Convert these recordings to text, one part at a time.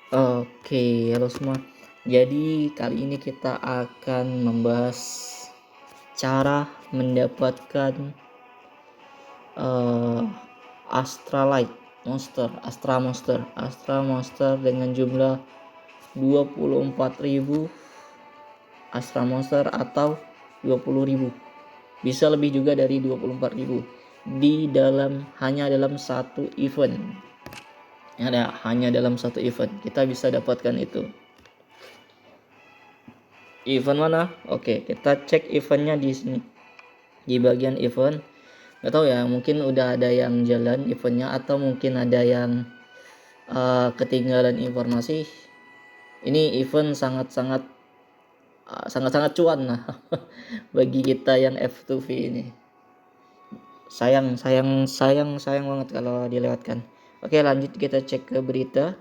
Oke, halo semua. Jadi kali ini kita akan membahas cara mendapatkan uh, Astra Monster dengan jumlah 24.000 Astra Monster atau 20.000. Bisa lebih juga dari 24.000 hanya dalam satu event. Hanya dalam satu event kita bisa dapatkan itu. Event mana? Oke, kita cek eventnya di sini. Di bagian event, nggak tahu ya, mungkin udah ada yang jalan eventnya atau mungkin ada yang ketinggalan informasi. Ini event sangat-sangat cuan lah bagi kita yang F2V ini. Sayang banget kalau dilewatkan. Oke, lanjut kita cek ke berita.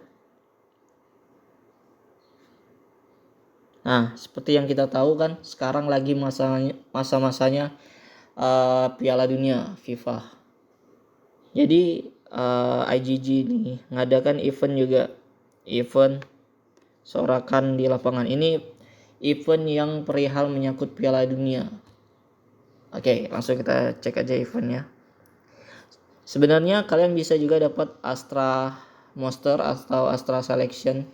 Nah, seperti yang kita tahu kan, sekarang lagi masa-masanya Piala Dunia FIFA. Jadi IGG ini ngadakan event juga, event sorakan di lapangan. Ini event yang perihal menyangkut Piala Dunia. Oke, langsung kita cek aja eventnya. Sebenarnya kalian bisa juga dapat Astra Monster atau Astra Selection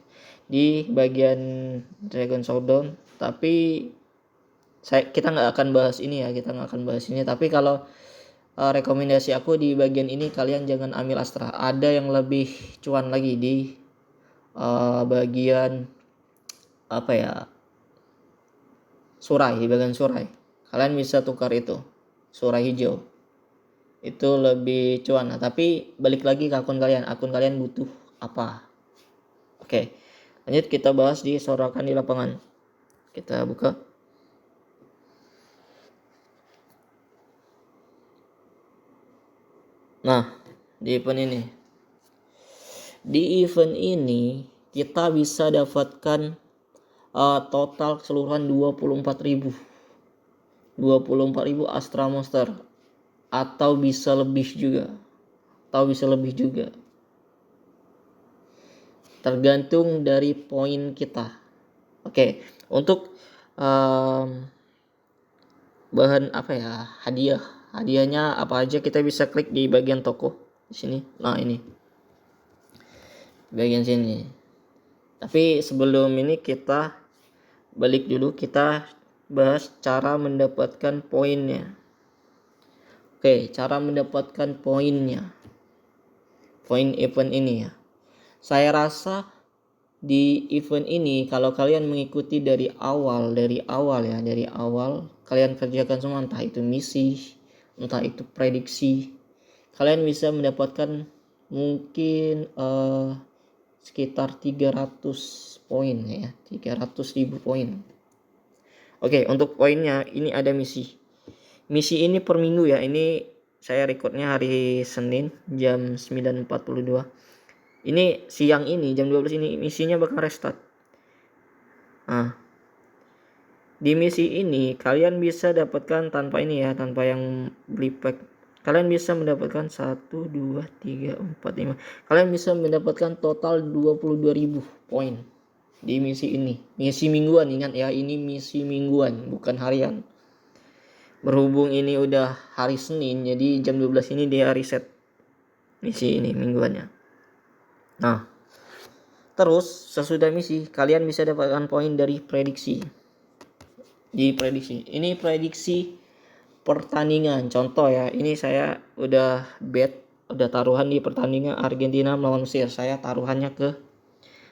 di bagian Dragon Showdown, tapi kita nggak akan bahas ini ya, tapi kalau rekomendasi aku di bagian ini kalian jangan ambil Astra. Ada yang lebih cuan lagi di bagian apa ya, surai. Di bagian surai kalian bisa tukar itu, surai hijau itu lebih cuan. Nah, tapi balik lagi ke akun kalian butuh apa. Oke, lanjut kita bahas di sorakan di lapangan. Kita buka. Nah, di event ini kita bisa dapatkan total keseluruhan 24.000 Astra Monster atau bisa lebih juga. Tergantung dari poin kita. Oke, untuk bahan apa ya, hadiahnya apa aja kita bisa klik di bagian toko di sini. Nah, ini bagian sini. Tapi sebelum ini kita balik dulu, kita bahas cara mendapatkan poinnya. Oke, cara mendapatkan poinnya, poin event ini ya. Saya rasa di event ini kalau kalian mengikuti dari awal kalian kerjakan semua, entah itu misi, entah itu prediksi, kalian bisa mendapatkan mungkin sekitar 300 poin ya, 300.000 poin. Oke, untuk poinnya ini ada misi ini per minggu ya. Ini saya recordnya hari Senin jam 9.42. Ini siang ini jam 12 ini misinya bakal restart. Nah, di misi ini kalian bisa dapatkan tanpa yang beli pack. Kalian bisa mendapatkan 1, 2, 3, 4, 5. Kalian bisa mendapatkan total 22.000 poin di misi ini. Misi mingguan, ingat ya, ini misi mingguan bukan harian. Berhubung ini udah hari Senin, jadi jam 12 ini dia reset misi ini mingguannya. Nah, terus sesudah misi kalian bisa dapatkan poin dari prediksi. Ini prediksi pertandingan. Contoh ya, ini saya udah taruhan di pertandingan Argentina melawan Mesir. Saya taruhannya ke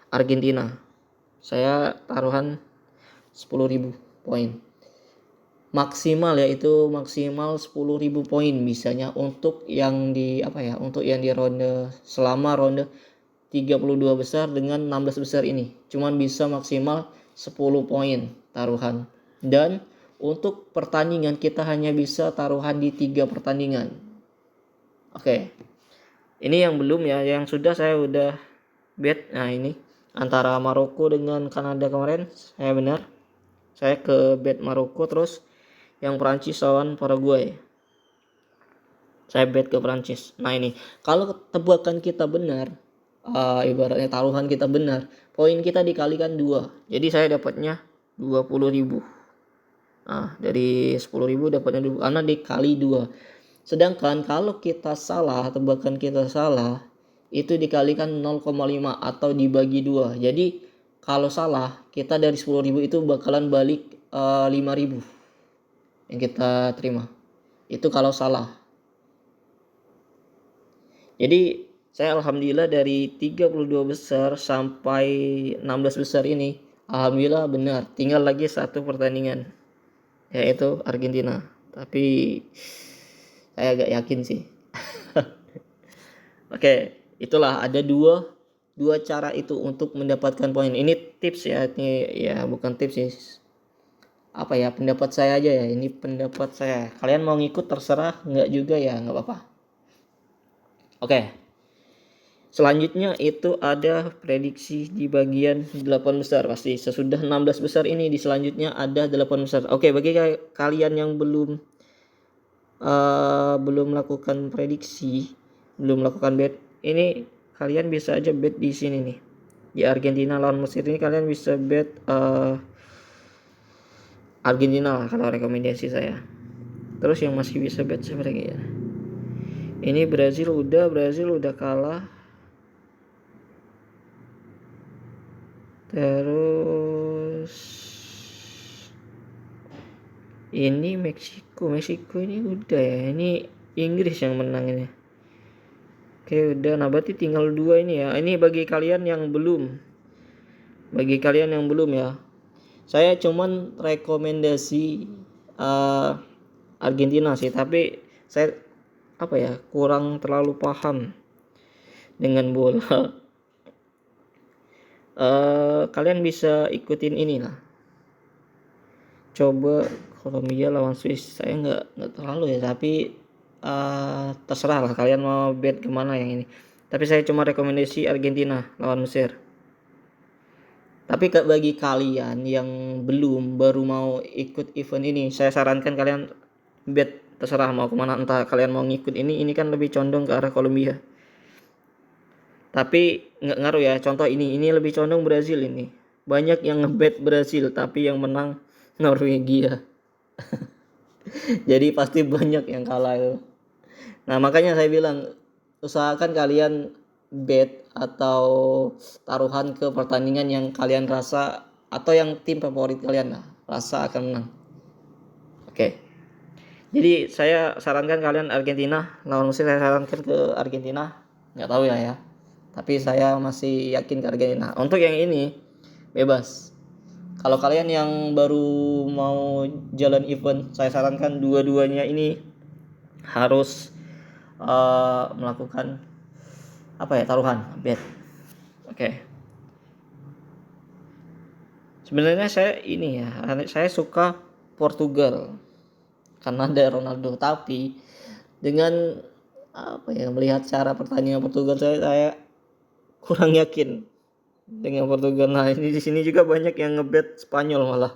Argentina. Saya taruhan 10.000 poin. Maksimal 10.000 poin bisanya untuk yang di ronde, selama ronde 32 besar dengan 16 besar ini. Cuman bisa maksimal 10 poin taruhan. Dan untuk pertandingan kita hanya bisa taruhan di 3 pertandingan. Oke. Ini yang belum ya, yang sudah saya udah bet. Nah, ini antara Maroko dengan Kanada kemarin saya benar. Saya ke bet Maroko, terus yang Prancis lawan Paraguay. Saya bet ke Prancis. Nah, ini kalau tebakan kita benar, ibaratnya taruhan kita benar, poin kita dikalikan 2. Jadi saya dapatnya 20.000. Nah, dari 10.000 dapatnya 20 karena dikali 2. Sedangkan kalau kita salah, tebakan kita salah, itu dikalikan 0,5 atau dibagi 2. Jadi kalau salah, kita dari 10.000 itu bakalan balik 5.000 yang kita terima. Itu kalau salah. Jadi saya alhamdulillah dari 32 besar sampai 16 besar ini, alhamdulillah benar. Tinggal lagi satu pertandingan, yaitu Argentina. Tapi saya agak yakin sih. Oke, itulah ada dua cara itu untuk mendapatkan poin. Ini tips ya, ini ya bukan tips sih. Apa ya, pendapat saya aja ya. Ini pendapat saya. Kalian mau ngikut terserah, nggak juga ya nggak apa-apa. Oke. Selanjutnya itu ada prediksi di bagian 8 besar pasti. Sesudah 16 besar ini di selanjutnya ada 8 besar. Oke, bagi kalian yang belum melakukan prediksi, belum melakukan bet, ini kalian bisa aja bet di sini nih. Di Argentina lawan Mesir ini kalian bisa bet Argentina lah kalau rekomendasi saya. Terus yang masih bisa bet siapa lagi ya? Ini Brazil udah kalah. Terus ini Meksiko ini udah ya. Ini Inggris yang menang ini. Oke udah, nah berarti tinggal 2 ini ya. Ini bagi kalian yang belum ya. Saya cuman rekomendasi Argentina sih, tapi saya kurang terlalu paham dengan bola. Kalian bisa ikutin ini lah. Coba Kolombia lawan Swiss. Saya nggak terlalu ya, tapi terserah lah kalian mau bet kemana yang ini. Tapi saya cuma rekomendasi Argentina lawan Mesir. Tapi bagi kalian yang baru mau ikut event ini, saya sarankan kalian bet, terserah mau kemana, entah kalian mau ngikut ini kan lebih condong ke arah Kolombia. Tapi nggak ngaruh ya, contoh ini lebih condong Brazil ini. Banyak yang ngebet Brazil tapi yang menang Norwegia. Jadi pasti banyak yang kalah itu. Nah makanya saya bilang usahakan kalian bet atau taruhan ke pertandingan yang kalian rasa atau yang tim favorit kalian lah rasa akan menang. Oke. Jadi saya sarankan kalian Argentina lawan Mesir, saya sarankan ke Argentina. Nggak tahu ya. Tapi saya masih yakin ke Argentina. Untuk yang ini bebas. Kalau kalian yang baru mau jalan event, saya sarankan dua-duanya ini harus melakukan taruhan, bet. Oke. Sebenarnya saya suka Portugal karena ada Ronaldo, tapi dengan melihat cara pertandingan Portugal saya kurang yakin dengan Portugal. Nah ini di sini juga banyak yang ngebet Spanyol malah.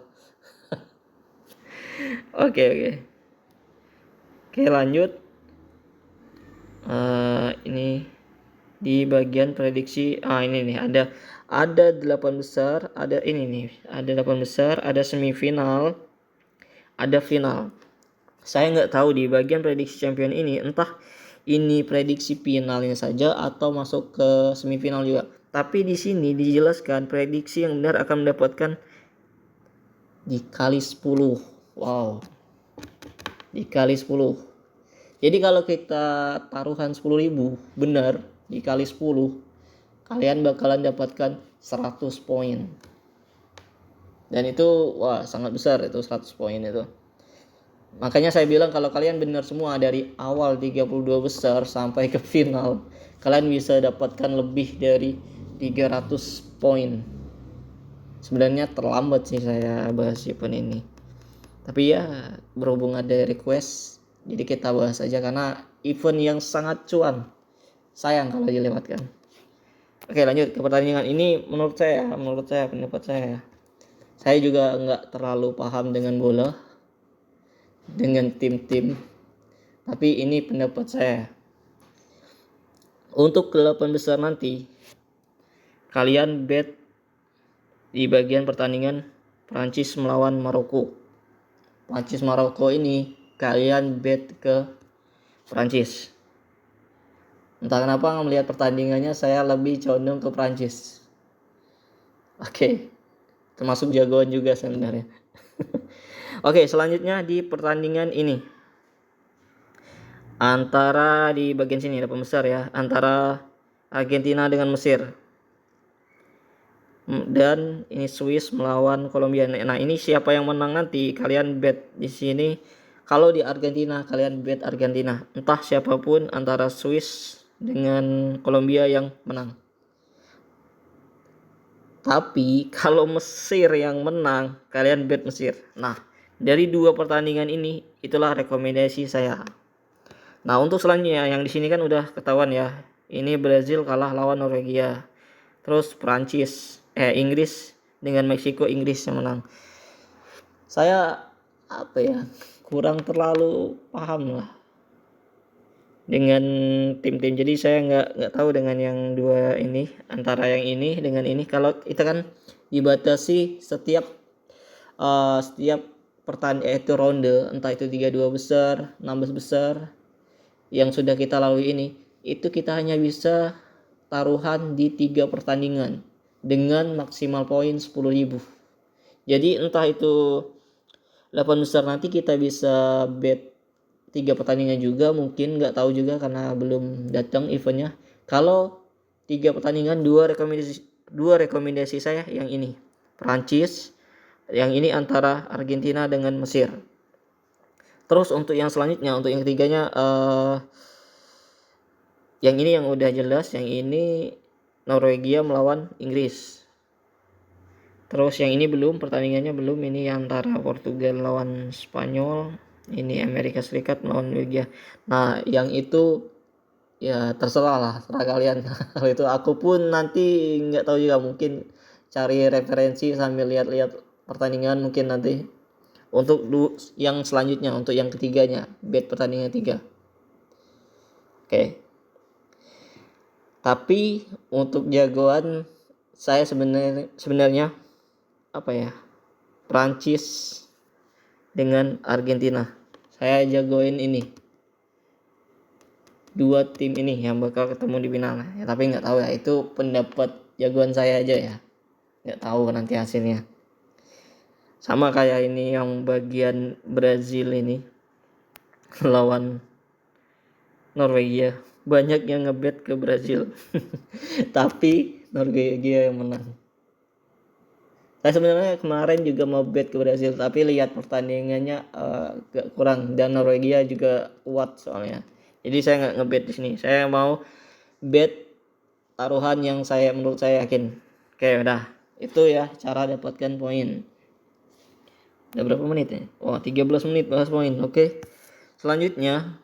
Oke, lanjut. Ini di bagian prediksi. Ini nih ada 8 besar, ada ini nih, ada 8 besar, ada semifinal, ada final. Saya nggak tahu di bagian prediksi champion ini entah ini prediksi finalnya saja atau masuk ke semifinal juga. Tapi di sini dijelaskan prediksi yang benar akan mendapatkan dikali 10. Wow. Dikali 10. Jadi kalau kita taruhan 10.000 benar dikali 10, kalian bakalan dapatkan 100 poin. Dan itu sangat besar itu 100 poin itu. Makanya saya bilang kalau kalian benar semua dari awal 32 besar sampai ke final, kalian bisa dapatkan lebih dari 300 poin. Sebenarnya terlambat sih saya bahas event ini. Tapi ya berhubung ada request, jadi kita bahas aja karena event yang sangat cuan. Sayang kalau dilewatkan. Oke, lanjut ke pertandingan ini. Menurut saya pendapat saya. Saya juga nggak terlalu paham dengan bola, dengan tim-tim, tapi ini pendapat saya. Untuk ke 8 besar nanti kalian bet di bagian pertandingan Prancis melawan Maroko. Prancis Maroko ini kalian bet ke Prancis. Entah kenapa melihat pertandingannya saya lebih condong ke Prancis. Oke, termasuk jagoan juga sebenarnya. Oke, selanjutnya di pertandingan ini antara di bagian sini ada pembesar ya, antara Argentina dengan Mesir. Dan ini Swiss melawan Kolombia. Nah, ini siapa yang menang nanti kalian bet di sini. Kalau di Argentina kalian bet Argentina. Entah siapapun antara Swiss dengan Kolombia yang menang. Tapi kalau Mesir yang menang kalian bet Mesir. Nah, dari dua pertandingan ini itulah rekomendasi saya. Nah, untuk selanjutnya yang di sini kan udah ketahuan ya. Ini Brazil kalah lawan Norwegia. Terus Inggris dengan Meksiko, Inggris yang menang. Saya kurang terlalu paham lah dengan tim-tim, jadi saya nggak tahu dengan yang dua ini, antara yang ini dengan ini. Kalau kita kan dibatasi setiap pertandingan itu ronde, entah itu 32 besar, 16 besar yang sudah kita lalui ini, itu kita hanya bisa taruhan di 3 pertandingan dengan maksimal poin 10.000. Jadi entah itu 8 besar nanti kita bisa bet 3 pertandingan juga, mungkin nggak tahu juga karena belum datang eventnya. Kalau 3 pertandingan, dua rekomendasi saya yang ini Prancis, yang ini antara Argentina dengan Mesir. Terus untuk yang selanjutnya, untuk yang ketiganya yang ini yang udah jelas, yang ini Norwegia melawan Inggris. Terus yang ini belum, pertandingannya belum, ini antara Portugal lawan Spanyol, ini Amerika Serikat melawan Belgia. Nah, yang itu ya terserah lah, terserah kalian. Kalau itu aku pun nanti nggak tahu juga, mungkin cari referensi sambil lihat-lihat pertandingan mungkin nanti. Untuk yang selanjutnya, untuk yang ketiganya, bet pertandingan 3. Oke. Tapi untuk jagoan saya sebenarnya Prancis dengan Argentina. Saya jagoin ini. Dua tim ini yang bakal ketemu di final. Ya, tapi nggak tahu ya, itu pendapat jagoan saya aja ya. Nggak tahu nanti hasilnya. Sama kayak ini yang bagian Brazil ini lawan Norwegia. Banyak yang ngebet ke Brazil. Tapi Norwegia yang menang. Saya sebenarnya kemarin juga mau bet ke Brazil, tapi lihat pertandingannya agak kurang, dan Norwegia juga kuat soalnya. Jadi saya nggak ngebet di sini. Saya mau bet taruhan yang menurut saya yakin. Oke, udah. Itu ya cara dapatkan poin. Udah berapa menit ya? Oh, 13 menit bahas poin. Oke. Selanjutnya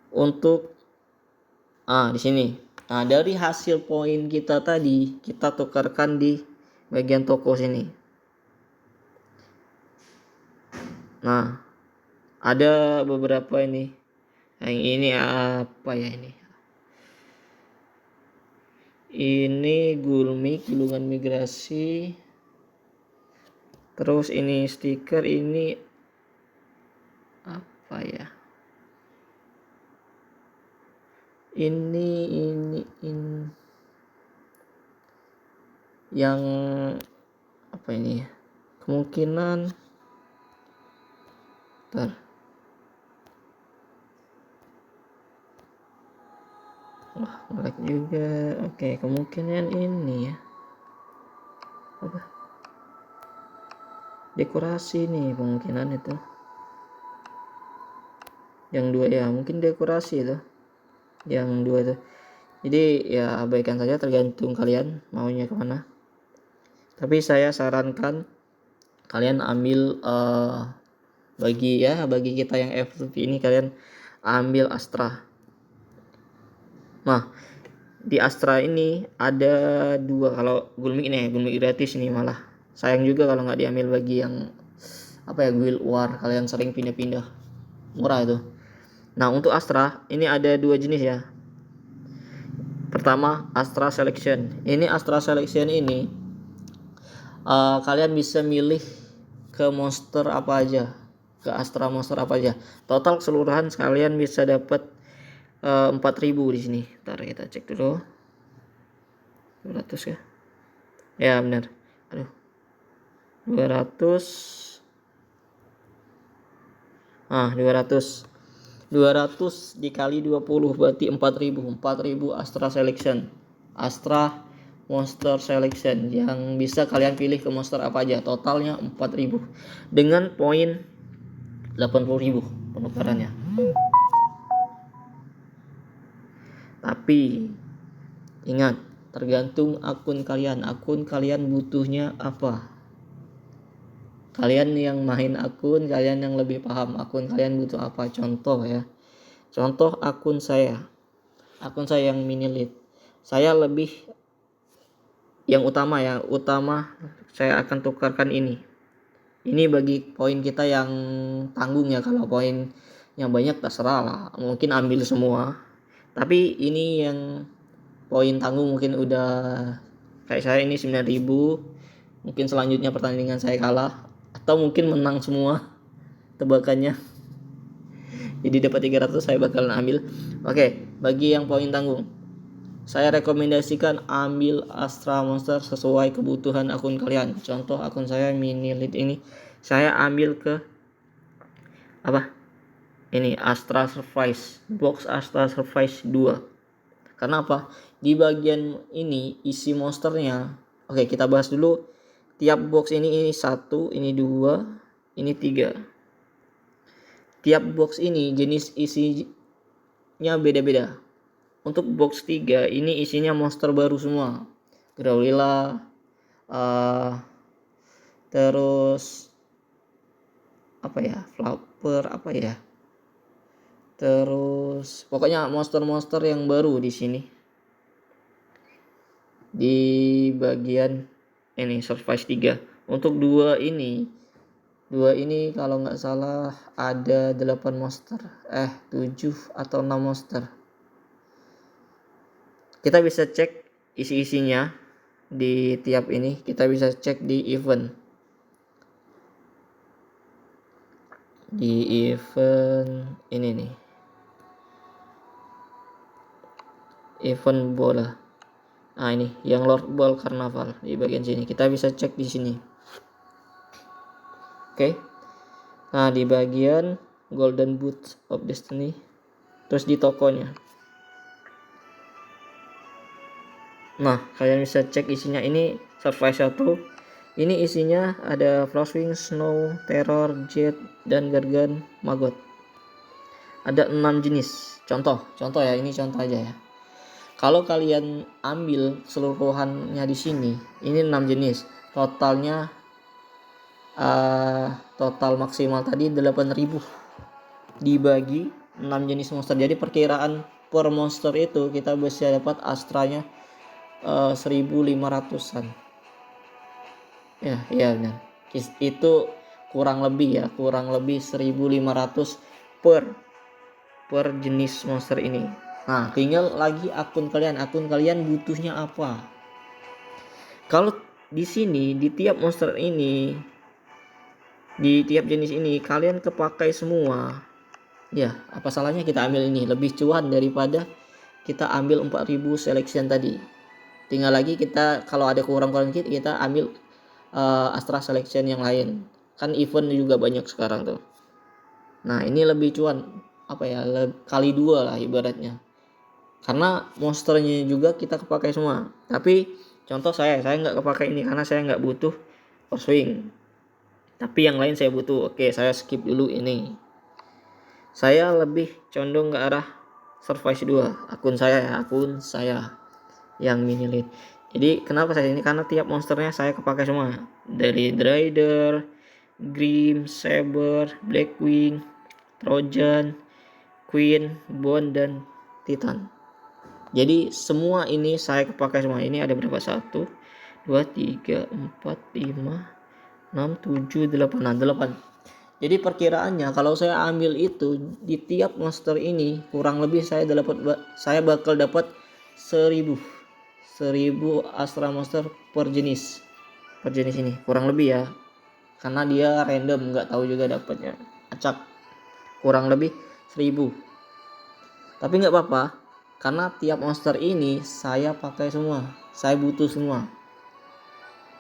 untuk di sini. Nah, dari hasil poin kita tadi, kita tukarkan di bagian toko sini. Nah, ada beberapa ini. Yang ini apa ya ini? Ini gulungan migrasi. Terus ini stiker, ini apa ya? Ini yang apa ini ya? Kemungkinan ngelag juga. Oke, kemungkinan ini ya. Apa? Dekorasi nih kemungkinan itu. Yang dua ya, mungkin dekorasi itu. Yang dua itu. Jadi ya abaikan saja, tergantung kalian maunya kemana. Tapi saya sarankan kalian ambil bagi kita yang F2P ini, kalian ambil Astra. Nah, di Astra ini ada 2. Kalau Gulmik gratis ini, malah sayang juga kalau nggak diambil bagi yang Guild War, kalian sering pindah-pindah, murah itu. Nah, untuk Astra ini ada 2 jenis ya. Pertama, Astra Selection. Ini Astra Selection ini kalian bisa milih ke monster apa aja, ke Astra monster apa aja. Total keseluruhan kalian bisa dapat 4.000 di sini. Ntar kita cek dulu. 200 ya. Ya benar. Aduh. 200. 200 dikali 20 berarti 4.000 Astra Selection, Astra Monster Selection yang bisa kalian pilih ke monster apa aja. Totalnya 4.000 dengan poin 80.000 penukarannya. Tapi ingat, tergantung akun kalian butuhnya apa. Kalian yang main akun, kalian yang lebih paham akun kalian butuh apa. Contoh ya, contoh akun saya yang mini lead, saya lebih yang utama saya akan tukarkan ini bagi poin kita yang tanggung ya. Kalau poin yang banyak terserah lah, mungkin ambil semua, tapi ini yang poin tanggung mungkin udah kayak saya ini 9.000, mungkin selanjutnya pertandingan saya kalah atau mungkin menang semua tebakannya, jadi dapat 300 saya bakalan ambil. Oke, bagi yang poin tanggung saya rekomendasikan ambil Astra Monster sesuai kebutuhan akun kalian. Contoh akun saya mini lead ini, saya ambil ke ini Astra Surprise, box Astra Surprise 2. Karena apa? Di bagian ini isi monsternya. Oke, kita bahas dulu tiap box ini 1, ini 2, ini 3. Tiap box ini jenis isinya beda-beda. Untuk box 3 ini isinya monster baru semua. Growlithe, terus Flapper, terus pokoknya monster-monster yang baru di sini. Di bagian ini Surprise 3. Untuk 2 ini kalau nggak salah ada 8 monster, 7 atau 6 monster. Kita bisa cek isi-isinya di tiap ini, kita bisa cek di event. Di event ini nih. Event bola. Nah, ini yang Lord Ball Carnival di bagian sini. Kita bisa cek di sini. Oke. Nah, di bagian Golden Boots of Destiny. Terus di tokonya. Nah, kalian bisa cek isinya. Ini Surprise 1. Ini isinya ada Frostwing, Snow, Terror, Jet, dan Gargan Maggot. Ada 6 jenis. Contoh ya, ini contoh aja ya. Kalau kalian ambil keseluruhannya di sini, ini 6 jenis. Totalnya total maksimal tadi 8.000 dibagi 6 jenis monster. Jadi perkiraan per monster itu kita bisa dapat astranya 1.500-an. Ya benar. Itu kurang lebih 1.500 per jenis monster ini. Nah, tinggal lagi akun kalian butuhnya apa. Kalau di sini di tiap monster ini, di tiap jenis ini kalian kepakai semua, ya apa salahnya kita ambil ini, lebih cuan daripada kita ambil 4.000 selection tadi. Tinggal lagi kita kalau ada kurang-kurang kita ambil Astra Selection yang lain. Kan event juga banyak sekarang tuh. Nah, ini lebih cuan kali 2 lah ibaratnya. Karena monsternya juga kita kepakai semua. Tapi contoh saya nggak kepakai ini karena saya nggak butuh Swing. Tapi yang lain saya butuh. Oke, saya skip dulu ini. Saya lebih condong ke arah Surprise 2. Akun saya yang mini lead. Jadi kenapa saya ini? Karena tiap monsternya saya kepakai semua. Dari Drider, Grim, Saber, Blackwing, Trojan, Queen, Bond, dan Titan. Jadi semua ini saya kepakai semua. Ini ada berapa? 1, 2, 3, 4, 5, 6, 7, 8. Nah, 8. Jadi perkiraannya kalau saya ambil itu di tiap monster ini kurang lebih saya bakal dapat 1000 Astra Monster per jenis ini kurang lebih ya, karena dia random, nggak tahu juga dapatnya acak, kurang lebih 1000. Tapi nggak apa-apa, karena tiap monster ini saya pakai semua, saya butuh semua.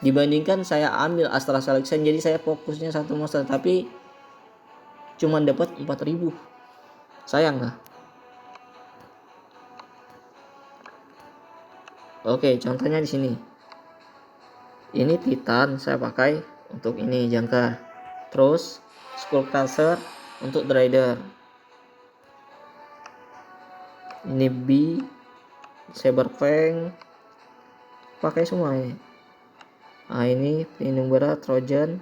Dibandingkan saya ambil Astra Selection, jadi saya fokusnya satu monster tapi cuman dapat 4000, sayang lah. Oke, contohnya di sini. Ini Titan saya pakai untuk ini jangkar. Terus Skull Crusher untuk Drider. Ini B, Saber Fang, pakai semua ini. Nah, ini pelindung berat Trojan.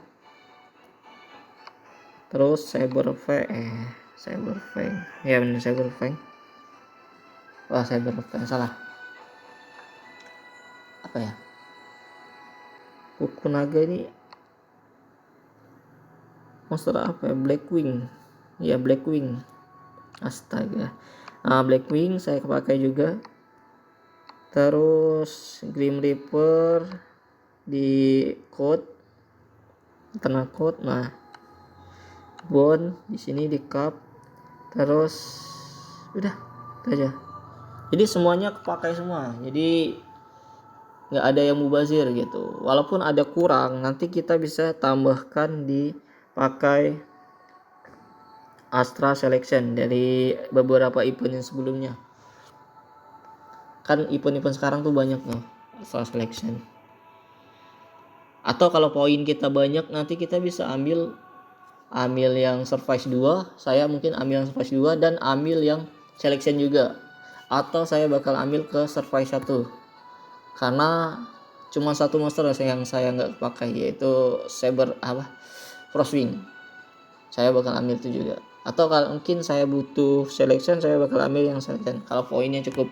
Terus Saber Fang. Ya benar, Saber Fang. Wah, Saber Fang salah. Apa ya? Kuku naga ini monster apa ya? Blackwing. Ya, Blackwing. Astaga. Nah, Blackwing saya pakai juga. Terus Grim Reaper di code, kena code. Nah, Bone di sini di cup. Terus udah itu aja. Jadi semuanya kepakai semua. Jadi nggak ada yang mubazir gitu. Walaupun ada kurang, nanti kita bisa tambahkan di pakai Astra Selection dari beberapa event yang sebelumnya. Kan event-event sekarang tuh banyak loh Astra Selection. Atau kalau poin kita banyak, nanti kita bisa ambil yang Surprise 2. Saya mungkin ambil yang Surprise 2 dan ambil yang Selection juga. Atau saya bakal ambil ke Surprise 1. Karena cuma satu monster yang saya nggak pakai, yaitu Frostwing. Saya bakal ambil itu juga. Atau kalau mungkin saya butuh Selection, saya bakal ambil yang Selection kalau poinnya cukup.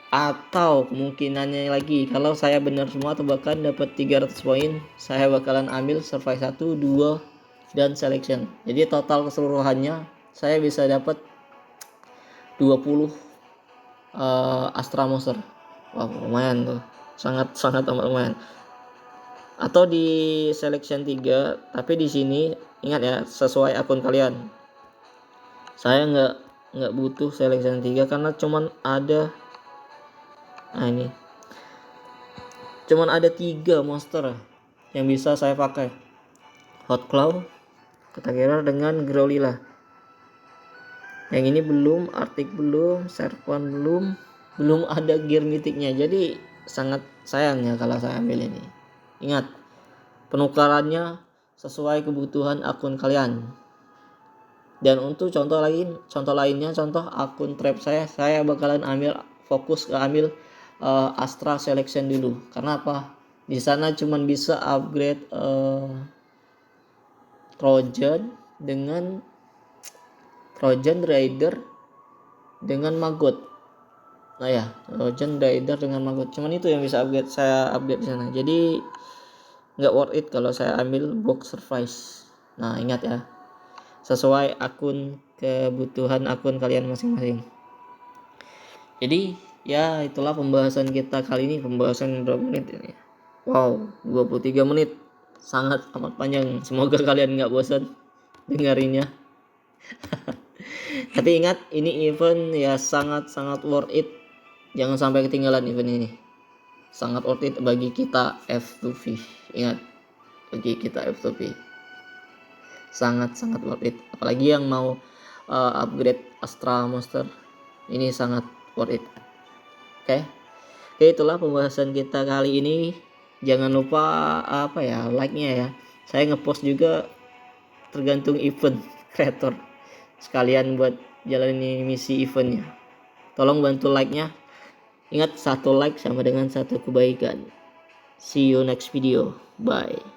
Atau kemungkinannya lagi, kalau saya benar semua atau bahkan dapat 300 poin, saya bakalan ambil Survive 1, 2 dan Selection. Jadi total keseluruhannya saya bisa dapat 20 Astra Monster. Wah, lumayan tuh. Sangat amat lumayan. Atau di Selection 3, tapi di sini ingat ya, sesuai akun kalian. Saya nggak butuh Selection 3 karena cuman ada cuman ada 3 monster yang bisa saya pakai. Hot Claw, Katagira dengan Growlithe. Yang ini belum, Arctic belum, Serpent belum ada gear mythicnya. Jadi sangat sayang ya kalau saya ambil ini. Ingat, penukarannya sesuai kebutuhan akun kalian. Dan untuk contoh lainnya, contoh akun trap saya bakalan fokus ke ambil Astra Selection dulu. Karena apa? Di sana cuman bisa upgrade Trojan Raider dengan Maggot. Nah ya, Trojan Raider dengan Maggot. Cuman itu yang bisa saya upgrade di sana. Jadi nggak worth it kalau saya ambil box surprise. Nah, ingat ya, sesuai kebutuhan akun kalian masing-masing. Jadi ya itulah pembahasan kita kali ini. Pembahasan berapa menit ini? Wow, 23 menit. Sangat amat panjang. Semoga kalian nggak bosan dengerinnya. Tapi ingat, ini event ya sangat worth it. Jangan sampai ketinggalan event ini. Sangat worth it bagi kita F2V. Ingat, bagi kita F2V. Sangat worth it. Apalagi yang mau upgrade Astra Monster, ini sangat worth it. Oke, itulah pembahasan kita kali ini. Jangan lupa like-nya ya. Saya ngepost juga tergantung event creator, sekalian buat jalani misi eventnya. Tolong bantu like-nya. Ingat, 1 like sama dengan 1 kebaikan. See you next video. Bye.